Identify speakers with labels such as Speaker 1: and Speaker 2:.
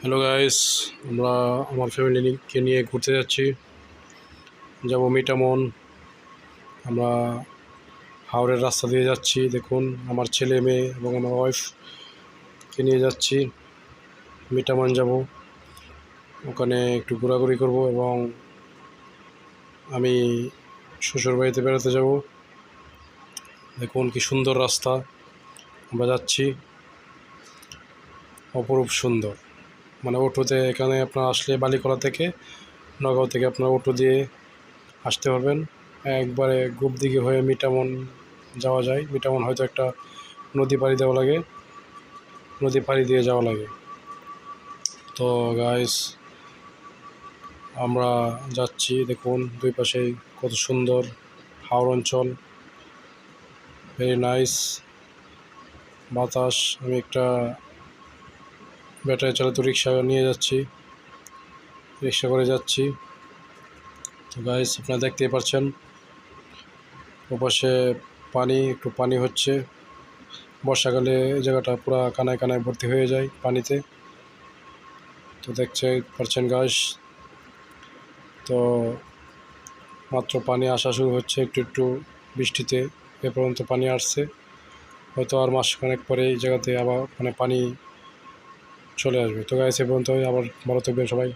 Speaker 1: Hello guys, আমরা আমার ফ্যামিলিকে নিয়ে ঘুরতে যাচ্ছি। যাব মিটামন। আমরা হাওড়ের রাস্তা দিয়ে যাচ্ছি। দেখুন, আমার ছেলে মেয়ে এবং আমার ওয়াইফকে নিয়ে যাচ্ছি। মিটামন যাব, ওখানে একটু ঘোরাঘুরি করব এবং আমি শ্বশুরবাড়িতে বেড়াতে যাব। দেখুন কি সুন্দর রাস্তা, আমরা যাচ্ছি, অপরূপ সুন্দর। মানে অটোতে এখানে আপনার আসলে বালিকলা থেকে, নগাঁও থেকে আপনার অটো দিয়ে আসতে পারবেন। একবারে গোপদিঘি হয়ে মিটামন যাওয়া যায়। মিটামন হয়তো একটা নদী পাড়ি দেওয়া লাগে, নদী পাড়ি দিয়ে যাওয়া লাগে। তো গাইস, আমরা যাচ্ছি। দেখুন দুই পাশেই কত সুন্দর হাওড় অঞ্চল, ভেরি নাইস বাতাস। আমি একটা ব্যাটারি চালিত রিক্সা নিয়ে যাচ্ছি, রিক্সা করে যাচ্ছি। তো গাইস, আপনারা দেখতেই পাচ্ছেন ওপাশে একটু পানি হচ্ছে। বর্ষাকালে এই জায়গাটা পুরা কানায় কানায় ভর্তি হয়ে যায় পানিতে। তো দেখতে পাচ্ছেন গাইস, তো মাত্র পানি আসা শুরু হচ্ছে, একটু একটু বৃষ্টিতে এ পর্যন্ত পানি আসছে। হয়তো আর মাসখানেক পরে এই জায়গাতে আবার পানি চলে আসবে। তো গাইস, এ পর্যন্ত আবার ভালো থাকবেন সবাই।